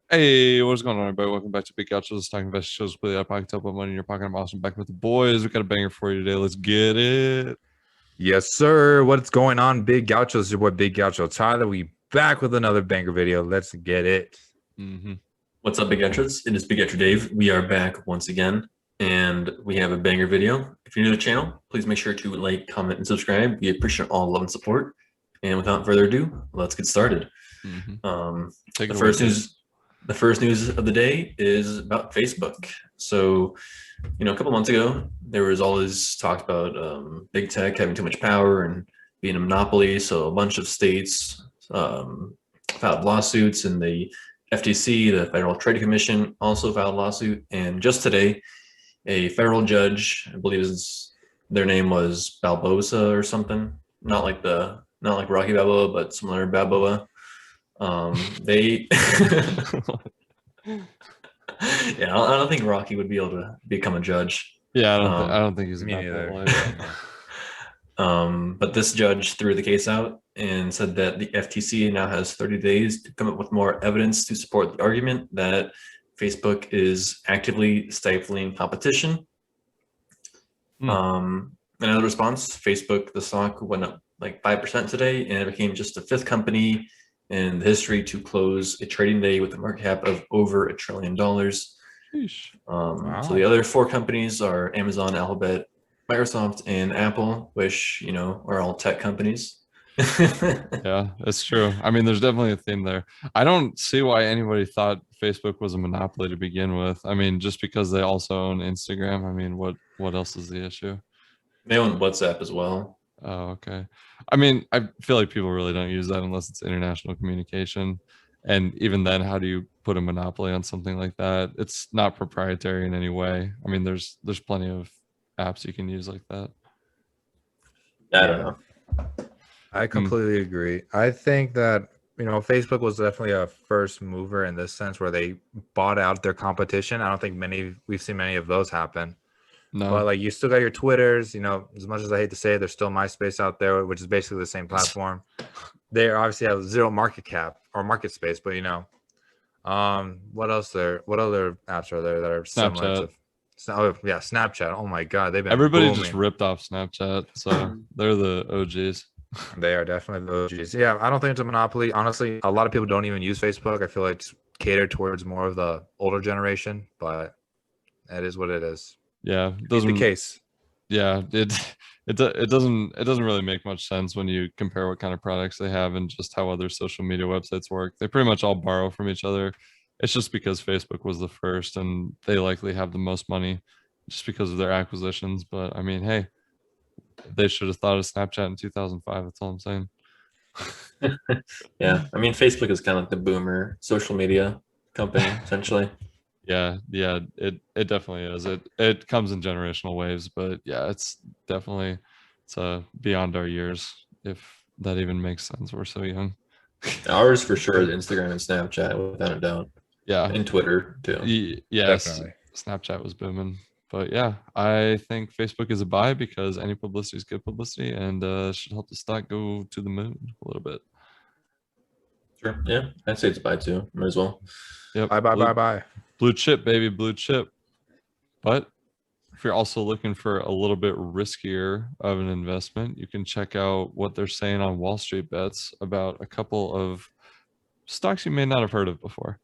Hey, what's going on, everybody? Welcome back to Big Gauchos, talking about shows, play out pocket, put money in your pocket. I'm awesome. Back with the boys. We got a banger for you today. Let's get it. Yes, sir. What's going on, Big Gaucho? It's your boy, Big Gaucho Tyler. We back with another banger video. Let's get it. Mm-hmm. What's up, Big Entrance? It is Big Etcher Dave. We are back once again, and we have a banger video. If you're new to the channel, please make sure to like, comment, and subscribe. We appreciate all love and support. And without further ado, let's get started. Take it away, The first news of the day is about Facebook. So, a couple months ago, there was all this talk about big tech having too much power and being a monopoly. So a bunch of states filed lawsuits, and the FTC, the Federal Trade Commission, also filed a lawsuit. And just today, a federal judge, I believe their name was Balboa or something, not like Rocky Balboa, but similar Balboa. They yeah, I don't think Rocky would be able to become a judge. Yeah, I don't think he's Me about neither. that life. But this judge threw the case out and said that the FTC now has 30 days to come up with more evidence to support the argument that Facebook is actively stifling competition. And as a response, Facebook, the stock went up like 5% today, and it became just the fifth company in history to close a trading day with a market cap of over $1 trillion. Wow. So the other four companies are Amazon, Alphabet, Microsoft, and Apple, which, are all tech companies. Yeah, that's true. I mean, there's definitely a theme there. I don't see why anybody thought Facebook was a monopoly to begin with. I mean, just because they also own Instagram. I mean, what else is the issue? They own WhatsApp as well. Oh, okay. I mean, I feel like people really don't use that unless it's international communication. And even then, how do you put a monopoly on something like that? It's not proprietary in any way. I mean, there's plenty of apps you can use like that. I don't know. I completely agree. I think that, Facebook was definitely a first mover in this sense where they bought out their competition. I don't think we've seen many of those happen. No. But like you still got your Twitters, as much as I hate to say it, there's still MySpace out there, which is basically the same platform. They obviously have zero market cap or market space, but what else there? What other apps are there that are similar to? Oh yeah, Snapchat. Oh my God, they've been Everybody booming. just ripped off Snapchat, so they're the OGs. They are definitely the OGs. Yeah, I don't think it's a monopoly. Honestly, a lot of people don't even use Facebook. I feel like it's catered towards more of the older generation, but it is what it is. Yeah, Doesn't the case. Yeah, it doesn't really make much sense when you compare what kind of products they have and just how other social media websites work. They pretty much all borrow from each other. It's just because Facebook was the first and they likely have the most money just because of their acquisitions. But I mean, hey, they should have thought of Snapchat in 2005. That's all I'm saying. Yeah, I mean, Facebook is kind of like the boomer social media company, essentially. Yeah, it definitely is. It comes in generational waves, but yeah, it's beyond our years, if that even makes sense. We're so young. Ours for sure is Instagram and Snapchat, without a doubt. Yeah, and Twitter too. Yes, Definitely. Snapchat was booming, but yeah, I think Facebook is a buy because any publicity is good publicity, and should help the stock go to the moon a little bit. Sure. Yeah, I'd say it's a buy too. Might as well. Yep. Bye. Blue chip, baby, blue chip. But if you're also looking for a little bit riskier of an investment, you can check out what they're saying on Wallstreetbets about a couple of stocks you may not have heard of before.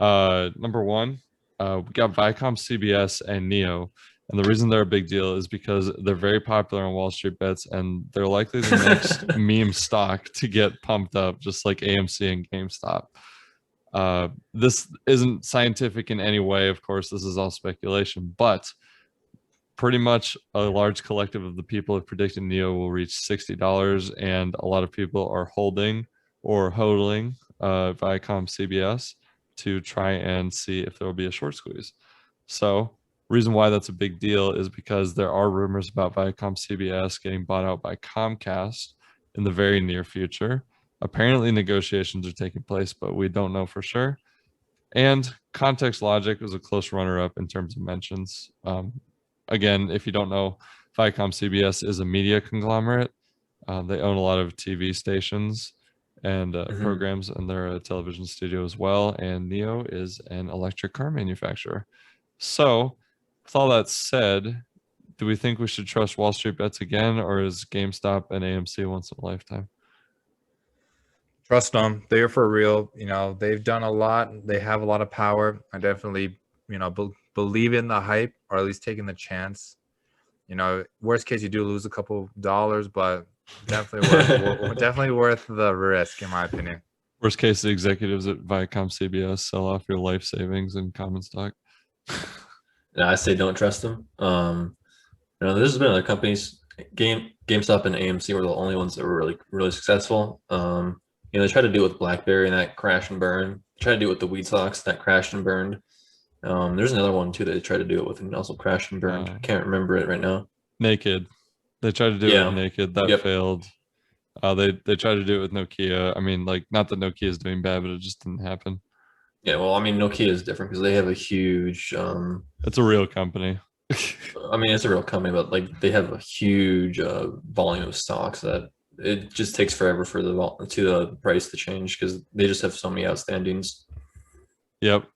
Number one, we got Viacom, CBS, and Neo. And the reason they're a big deal is because they're very popular on Wallstreetbets, and they're likely the next meme stock to get pumped up, just like AMC and GameStop. This isn't scientific in any way. Of course, this is all speculation, but pretty much a large collective of the people have predicted Neo will reach $60, and a lot of people are holding or hodling Viacom CBS to try and see if there will be a short squeeze. So reason why that's a big deal is because there are rumors about Viacom CBS getting bought out by Comcast in the very near future. Apparently negotiations are taking place, but we don't know for sure. And ContextLogic was a close runner-up in terms of mentions. Again, if you don't know, Viacom CBS is a media conglomerate. They own a lot of TV stations, and programs, and they're a television studio as well. And Neo is an electric car manufacturer. So, with all that said, do we think we should trust Wall Street Bets again, or is GameStop and AMC once in a lifetime? Trust them. They're for real. You know, they've done a lot. They have a lot of power. I definitely, you know, believe in the hype, or at least taking the chance. You know, worst case, you do lose a couple dollars, but definitely definitely worth the risk, in my opinion. Worst case, the executives at Viacom CBS sell off your life savings in common stock. Yeah, I say don't trust them. You know, there's been other companies. GameStop and AMC were the only ones that were really successful. You know, they tried to do it with BlackBerry and that crashed and burned. They tried to do it with the Weed Sox, that crashed and burned. There's another one too that they tried to do it with and also crashed and burned. I can't remember it right now. Naked. They tried to do it with Naked. That failed. They tried to do it with Nokia. I mean, like, not that Nokia is doing bad, but it just didn't happen. Yeah, well, I mean, Nokia is different because they have a huge. It's a real company. I mean, it's a real company, but like they have a huge volume of stocks that it just takes forever for the price to change because they just have so many outstandings. Yep.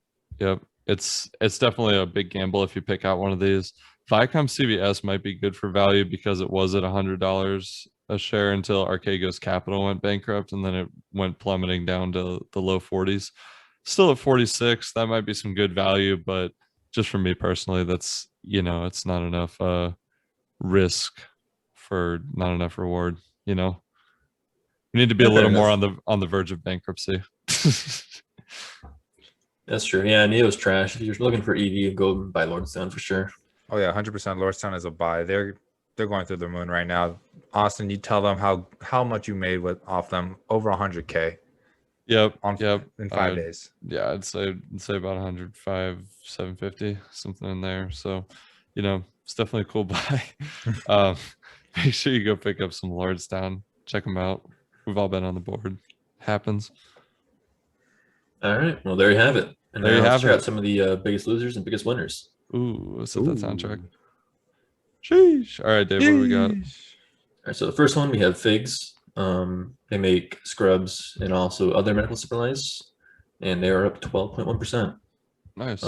It's definitely a big gamble if you pick out one of these. Viacom CBS might be good for value because it was at $100 a share until Archegos Capital went bankrupt, and then it went plummeting down to the low 40s. Still at 46, that might be some good value, but just for me personally, that's, you know, it's not enough risk for not enough reward. You know, we need to be a little more on the verge of bankruptcy. That's true. Yeah, Neo's trash. If you're looking for EV, go buy Lordstown for sure. Oh yeah, 100%. Lordstown is a buy. They're going through the moon right now. Austin, you tell them how much you made off them, over 100K. Yep. In 5 days. Yeah, I'd say about 105, 750, something in there. So, you know, it's definitely a cool buy. Make sure you go pick up some Lordstown. Check them out. We've all been on the board. Happens. All right. Well, there you have it. And there you have check out some of the biggest losers and biggest winners. Ooh, let's hit that soundtrack. Sheesh. All right, Dave, what do we got? All right, so the first one, we have Figs. They make scrubs and also other medical supplies, and they are up 12.1%. Nice.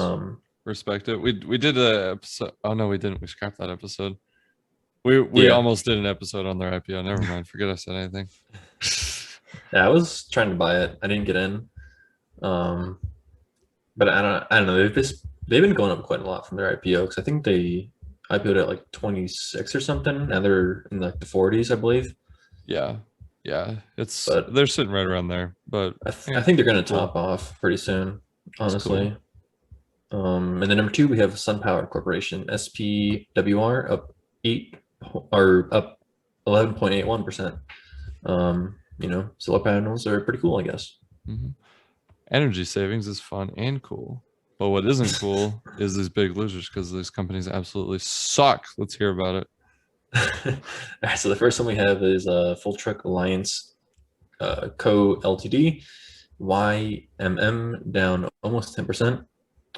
Respect it. We did a episode. Oh no, we didn't. We scrapped that episode. We almost did an episode on their IPO. Never mind. Forget I said anything. Yeah, I was trying to buy it. I didn't get in. But I don't know. They've been going up quite a lot from their IPO because I think they IPO'd at like 26 or something. Now they're in like the 40s, I believe. Yeah. They're sitting right around there. But I think they're going to top off pretty soon, honestly. Cool. And then number 2, we have SunPower Corporation, SPWR, up 11.81%. You know, solar panels are pretty cool, I guess. Mm-hmm. Energy savings is fun and cool, but what isn't cool is these big losers because these companies absolutely suck. Let's hear about it. All right, so the first one we have is Full Truck Alliance Co. Ltd. YMM down almost 10%.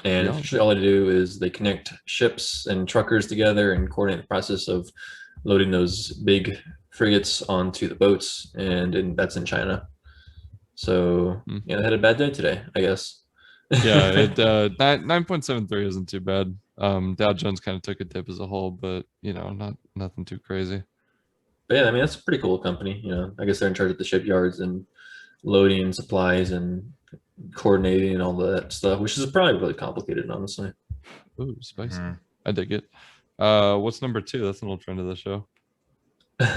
And essentially all they do is they connect ships and truckers together and coordinate the process of loading those big frigates onto the boats, and that's in China. So yeah, they had a bad day today, I guess. Yeah, it 9.73 isn't too bad. Dow Jones kind of took a dip as a whole, but you know, nothing too crazy. But yeah, I mean, that's a pretty cool company. You know, I guess they're in charge of the shipyards and loading supplies and coordinating and all that stuff, which is probably really complicated, honestly. Ooh, spicy. I dig it. What's number 2? That's an old friend of the show.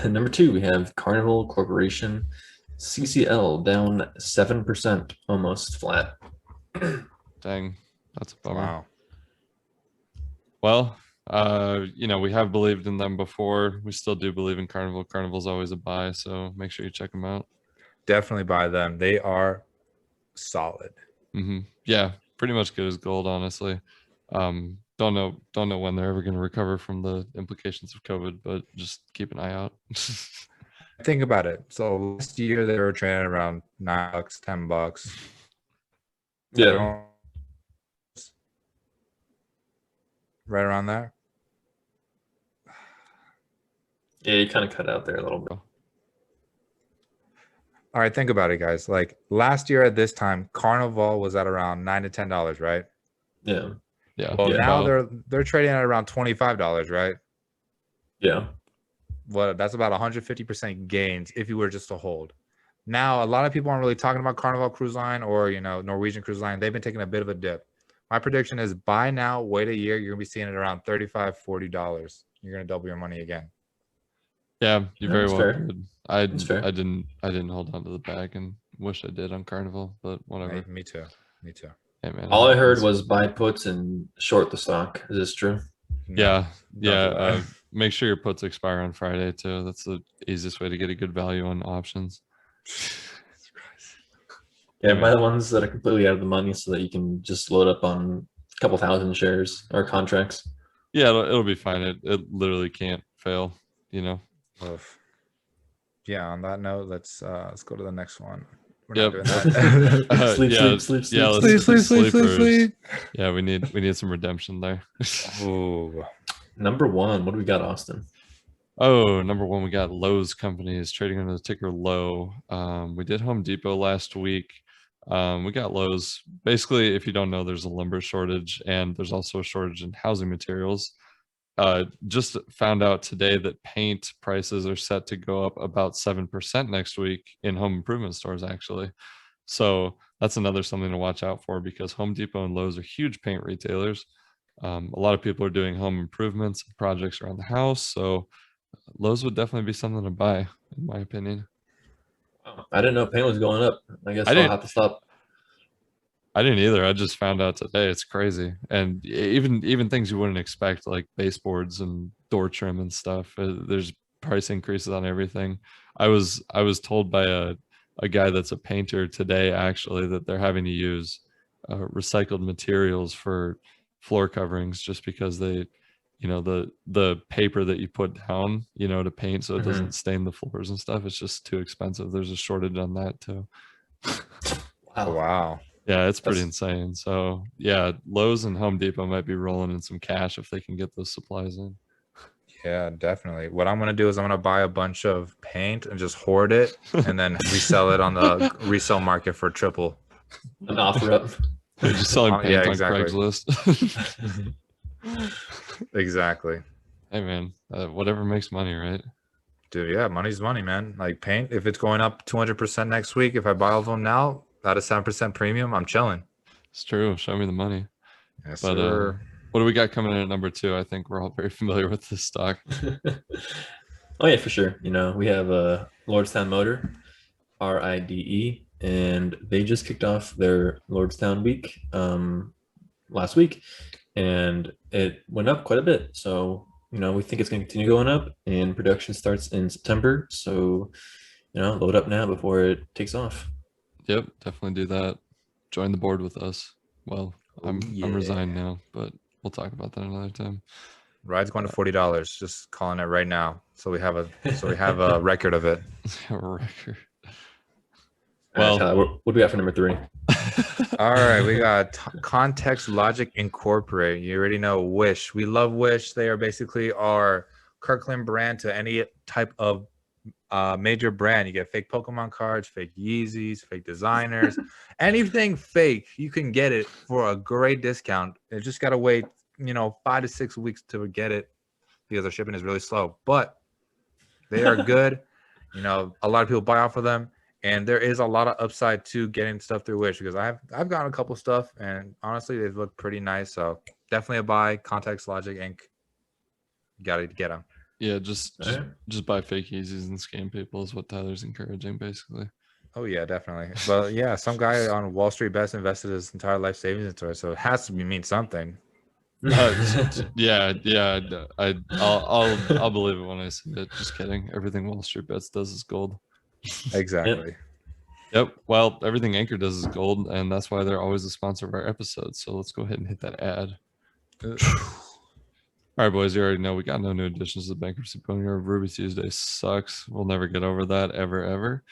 Number 2, we have Carnival Corporation, CCL, down 7%, almost flat. Dang, that's a bummer. Wow. Well, you know, we have believed in them before. We still do believe in Carnival. Carnival's always a buy, so make sure you check them out. Definitely buy them. They are solid. Yeah, pretty much good as gold, honestly. Don't know when they're ever going to recover from the implications of COVID, but just keep an eye out. Think about it. So last year they were trading around $9, $10. Yeah. Right around there. Yeah, you kind of cut out there a little bit. All right, think about it, guys. Like last year at this time, Carnival was at around $9 to $10, right? Yeah. Yeah. Well, Yeah. now About- they're trading at around $25, right? Yeah. Well, that's about 150% gains if you were just to hold. Now, a lot of people aren't really talking about Carnival Cruise Line or Norwegian Cruise Line. They've been taking a bit of a dip. My prediction is buy now, wait a year. You're gonna be seeing it around $35, $40. You're gonna double your money again. Yeah, you Yeah, very that's well fair. could. That's fair. I didn't hold on to the bag and wish I did on Carnival, but whatever. Me too. Me too. Hey man. All I heard it's- was buy puts and short the stock. Is this true? No, yeah, don't do that. make sure your puts expire on Friday too. That's the easiest way to get a good value on options. Yeah, Yeah, buy the ones that are completely out of the money so that you can just load up on a couple thousand shares or contracts. Yeah, it'll be fine. It literally can't fail, you know. Oof. Yeah, on that note, let's go to the next one. We're Yep. not doing that. Sleep, yeah, sleep, yeah, sleep, let's- sleep. sleepers. Yeah, we need some redemption there. Ooh. Number one, what do we got, Austin? Oh, number one, we got Lowe's companies trading under the ticker Lowe. We did Home Depot last week. We got Lowe's. Basically, if you don't know, there's a lumber shortage and there's also a shortage in housing materials. Just found out today that paint prices are set to go up about 7% next week in home improvement stores, actually. So that's another something to watch out for because Home Depot and Lowe's are huge paint retailers. A lot of people are doing home improvements and projects around the house. So Lowe's would definitely be something to buy, in my opinion. I didn't know paint was going up. I guess I I'll didn't- have to stop. I didn't either. I just found out today. It's crazy. And even things you wouldn't expect, like baseboards and door trim and stuff. There's price increases on everything. I was told by a guy that's a painter today, actually, that they're having to use recycled materials for floor coverings just because they, the paper that you put down, to paint so it doesn't stain the floors and stuff. It's just too expensive. There's a shortage on that too. Oh, wow. Yeah, it's pretty That's- insane. So yeah, Lowe's and Home Depot might be rolling in some cash if they can get those supplies in. Yeah, definitely. What I'm gonna do is I'm gonna buy a bunch of paint and just hoard it and then resell it on the resale market for triple. An offer up. They're just selling paint Yeah, on exactly. Craigslist. Exactly. Hey man, whatever makes money, right? Dude, yeah, money's money, man. Like paint, if it's going up 200% next week, if I buy all of them now at a 7% premium, I'm chilling. It's true. Show me the money. Yes, But sir. what do we got coming in at number two? I think we're all very familiar with this stock. Oh yeah, for sure. We have Lordstown Motor, RIDE, and they just kicked off their Lordstown week last week, and it went up quite a bit. So we think it's going to continue going up, and production starts in September. So load up now before it takes off. Yep, definitely do that. Join the board with us. Well, I'm resigned now, but we'll talk about that another time. Ride's going to $40. Just calling it right now. So we have a record of it. Record. Well, Well- what do we got for number three? All right, we got ContextLogic Incorporate. You already know Wish. We love Wish. They are basically our Kirkland brand to any type of major brand. You get fake Pokemon cards, fake Yeezys, fake designers, anything fake. You can get it for a great discount. You just gotta wait, 5 to 6 weeks to get it because their shipping is really slow. But they are good. A lot of people buy off of them. And there is a lot of upside to getting stuff through Wish because I've gotten a couple stuff and honestly they look pretty nice. So definitely a buy. ContextLogic Inc. You gotta get them. Yeah, just Alright. buy fake Yeezys and scam people is what Tyler's encouraging, basically. Oh yeah, definitely. But yeah, some guy on Wallstreetbets invested his entire life savings into it, so it has to mean something. Yeah, I'll believe it when I see it. Just kidding. Everything Wallstreetbets does is gold. Exactly. Yep. Well, everything Anchor does is gold, and that's why they're always the sponsor of our episodes. So let's go ahead and hit that ad. All right, boys. You already know we got no new additions to the bankruptcy ponier. Ruby Tuesday sucks. We'll never get over that ever.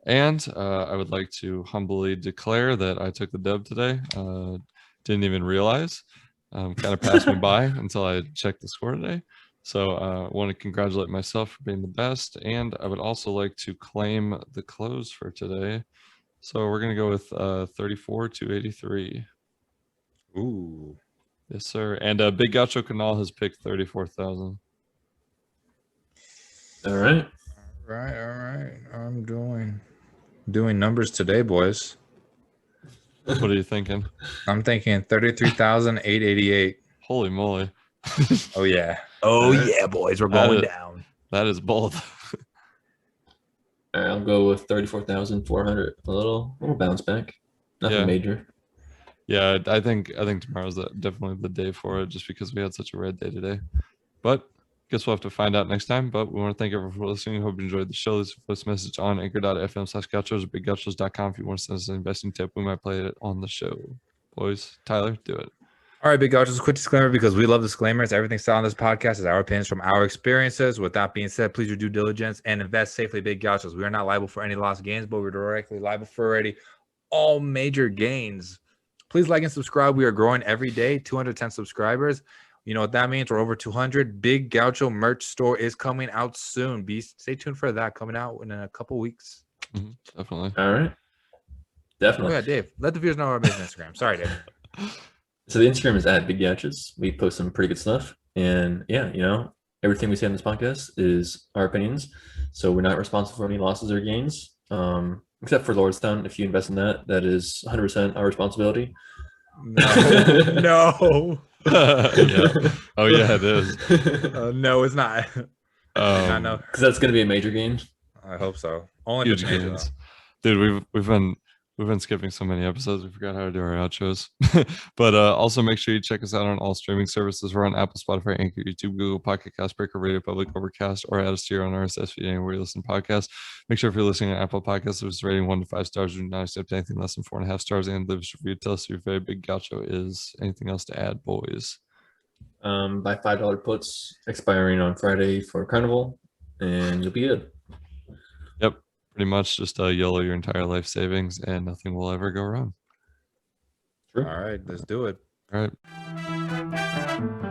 And I would like to humbly declare that I took the dub today. Didn't even realize. Kind of passed me by until I checked the score today. So I want to congratulate myself for being the best, and I would also like to claim the close for today. So we're gonna go with 34 to 83. Ooh. Yes, sir. And Big Gaucho Canal has picked 34,000. All right. All right. I'm doing numbers today, boys. What are you thinking? I'm thinking 33,888. Holy moly. Oh yeah. All right. Yeah, boys, we're That going is- down. That is bold. All right, I'll go with 34,400. A little bounce back. Nothing Yeah. major. Yeah, I think tomorrow's definitely the day for it, just because we had such a red day today. But guess we'll have to find out next time. But we want to thank everyone for listening. Hope you enjoyed the show. Leave a voice message on anchor.fm/gauchos or biggauchos.com if you want to send us an investing tip. We might play it on the show. Boys, Tyler, do it. All right, Big Gauchos, quick disclaimer because we love disclaimers. Everything said on this podcast is our opinions from our experiences. With that being said, please do due diligence and invest safely, Big Gauchos. We are not liable for any lost gains, but we're directly liable for already all major gains. Please like and subscribe. We are growing every day, 210 subscribers. You know what that means? We're over 200. Big Gaucho merch store is coming out soon. Stay tuned for that, coming out in a couple weeks. Definitely. All right. Oh Definitely. yeah, Dave. Let the viewers know our business Instagram. Sorry, Dave. So the Instagram is at Big Gauchos. We post some pretty good stuff. And yeah, everything we say on this podcast is our opinions. So we're not responsible for any losses or gains. Except for Lordstown. If you invest in that, that is 100% our responsibility. No. Yeah. Oh yeah, it is. No, it's not. I know. Because that's going to be a major gain. I hope so. Only Huge if it's major, gains. Dude, we've been skipping so many episodes. We forgot how to do our outros. But also make sure you check us out on all streaming services. We're on Apple, Spotify, Anchor, YouTube, Google, Pocket Cast, Breaker, Radio Public, Overcast, or add us to your own RSS feed anywhere you listen to podcasts. Make sure if you're listening on Apple Podcasts, leave us a rating 1 to 5 stars. Do not accept anything less than 4.5 stars, and leave us a review. Tell us who your very big gaucho is. Anything else to add, boys? Buy $5 puts expiring on Friday for Carnival, and you'll be good. Yep. Pretty much just YOLO your entire life savings, and nothing will ever go wrong. True. All right, let's do it. All right.